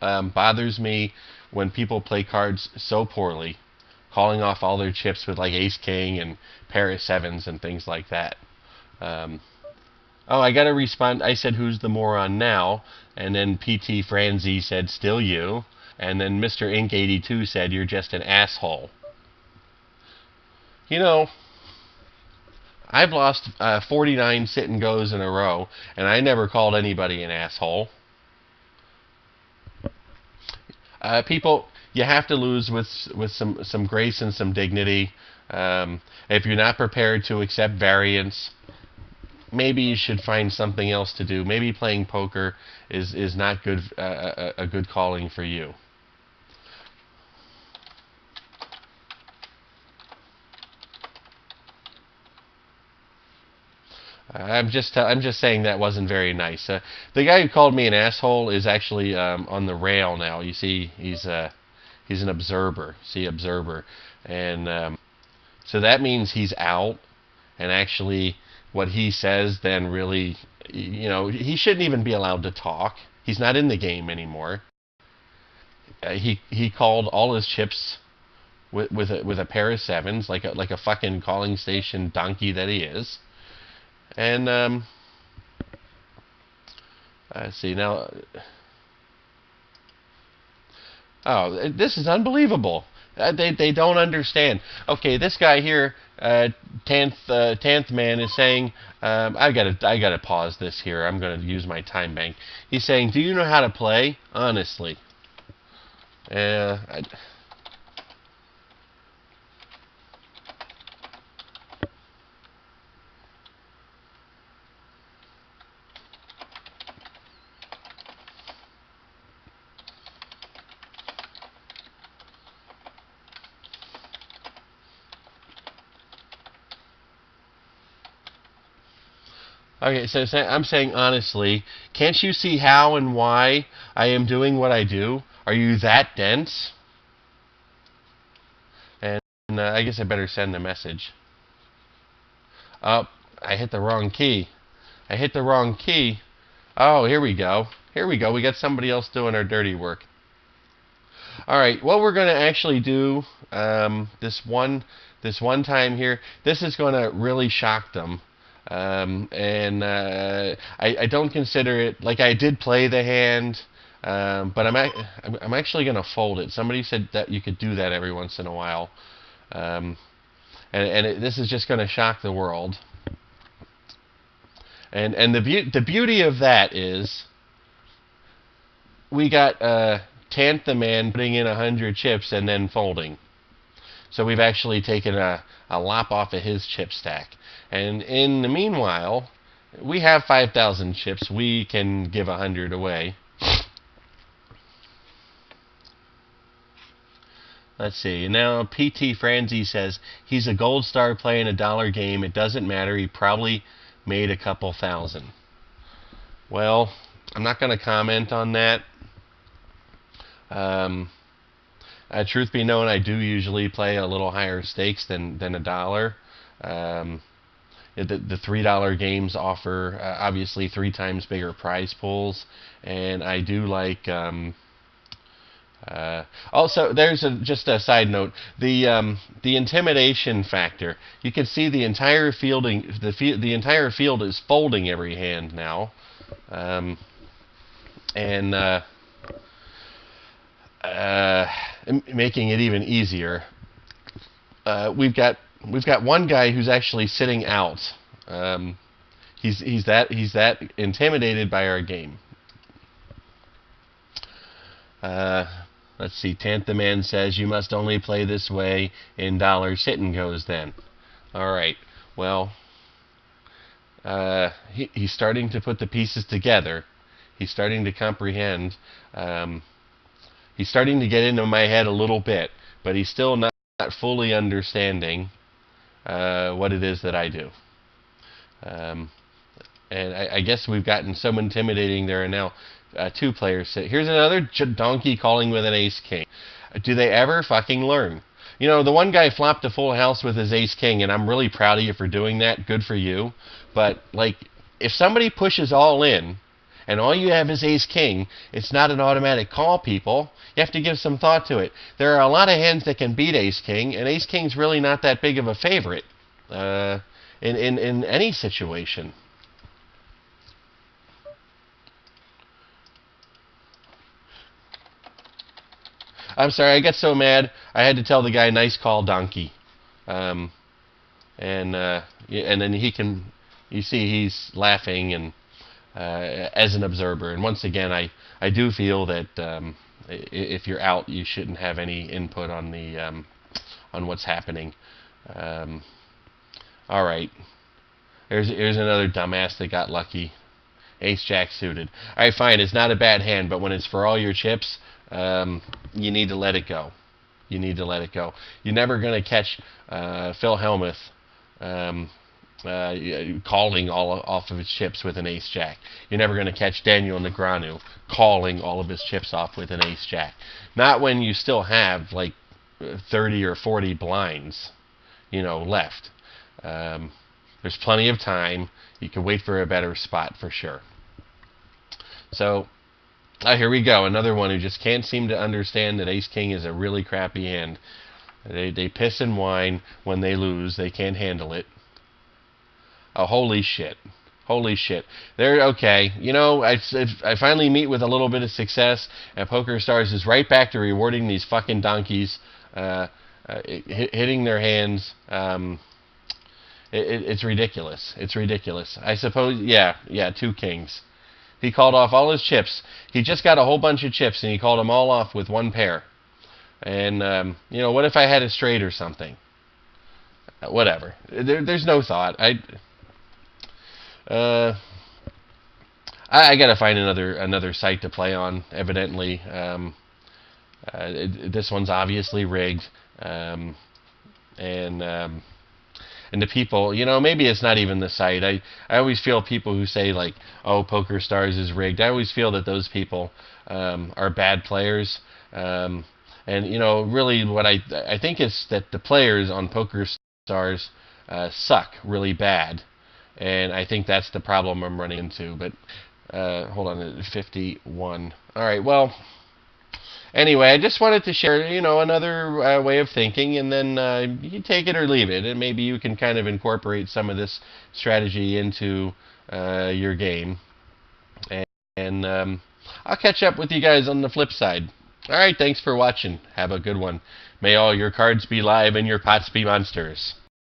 bothers me when people play cards so poorly, calling off all their chips with like ace king and pair of sevens and things like that. Um, oh, I gotta respond. I said who's the moron now, and then PT Franzi said still you, and then Mr. Ink 82 said you're just an asshole. You know, I've lost 49 sit and goes in a row, and I never called anybody an asshole. People, you have to lose with some grace and some dignity. If you're not prepared to accept variance, maybe you should find something else to do. Maybe playing poker is not good a good calling for you. I'm just saying that wasn't very nice. The guy who called me an asshole is actually on the rail now. You see, he's an observer. See, observer, and so that means he's out. And actually, what he says then really, he shouldn't even be allowed to talk. He's not in the game anymore. He called all his chips with a pair of sevens, like a fucking calling station donkey that he is. And let's see now. Oh, this is unbelievable. They don't understand. Okay, this guy here, Tanth Man, is saying, I gotta pause this here. I'm gonna use my time bank. He's saying, do you know how to play? Honestly. Okay, so I'm saying honestly, can't you see how and why I am doing what I do? Are you that dense? And I guess I better send the message. Oh, I hit the wrong key. I hit the wrong key. Oh, here we go. Here we go. We got somebody else doing our dirty work. All right, what we're going to actually do this one time here, this is going to really shock them. I don't consider it, like, I did play the hand, but I'm actually going to fold it. Somebody said that you could do that every once in a while. This is just going to shock the world. And the beauty of that is we got Tant the Man putting in 100 chips and then folding. So we've actually taken a lop off of his chip stack. And in the meanwhile, we have 5,000 chips. We can give 100 away. Let's see. Now PT Franzi says he's a gold star playing a dollar game. It doesn't matter. He probably made a couple thousand. Well, I'm not going to comment on that. Truth be known, I do usually play a little higher stakes than a dollar. The $3 games offer obviously 3 times bigger prize pools, and I do like. Also, there's just a side note: the intimidation factor. You can see the entire fielding. The entire field is folding every hand now, making it even easier. We've got one guy who's actually sitting out. He's that intimidated by our game. Let's see. Tant the Man says you must only play this way in dollar sit and goes. Then, all right. Well, he's starting to put the pieces together. He's starting to comprehend. He's starting to get into my head a little bit, but he's still not fully understanding what it is that I do. And I guess we've gotten so intimidating. There are now 2 players. Here's another donkey calling with an ace king. Do they ever fucking learn? You know, the one guy flopped a full house with his ace king, and I'm really proud of you for doing that. Good for you. But, like, if somebody pushes all in, and all you have is ace-king, it's not an automatic call, people. You have to give some thought to it. There are a lot of hands that can beat ace-king, and ace-king's really not that big of a favorite in any situation. I'm sorry, I got so mad I had to tell the guy, nice call, donkey. And then he can, you see, he's laughing and as an observer. And once again, I do feel that if you're out, you shouldn't have any input on the on what's happening. All right, here's another dumbass that got lucky. Ace Jack suited. All right, fine. It's not a bad hand, but when it's for all your chips, you need to let it go. You need to let it go. You're never going to catch Phil Hellmuth calling all off of his chips with an ace jack. You're never going to catch Daniel Negreanu calling all of his chips off with an ace jack. Not when you still have like 30 or 40 blinds, left. There's plenty of time. You can wait for a better spot for sure. So, here we go. Another one who just can't seem to understand that ace-king is a really crappy hand. They piss and whine when they lose. They can't handle it. Oh, holy shit. Holy shit. They're okay. I finally meet with a little bit of success, and PokerStars is right back to rewarding these fucking donkeys, hitting their hands. It's ridiculous. It's ridiculous. I suppose, yeah, two kings. He called off all his chips. He just got a whole bunch of chips, and he called them all off with one pair. And, what if I had a straight or something? Whatever. There's no thought. I got to find another site to play on, evidently. This one's obviously rigged. And the people, maybe it's not even the site. I always feel people who say, like, oh, PokerStars is rigged. I always feel that those people are bad players. And, really what I think is that the players on PokerStars suck really bad. And I think that's the problem I'm running into. But, hold on, 51. All right, well, anyway, I just wanted to share, another way of thinking, and then you take it or leave it, and maybe you can kind of incorporate some of this strategy into your game. And I'll catch up with you guys on the flip side. All right, thanks for watching. Have a good one. May all your cards be live and your pots be monsters.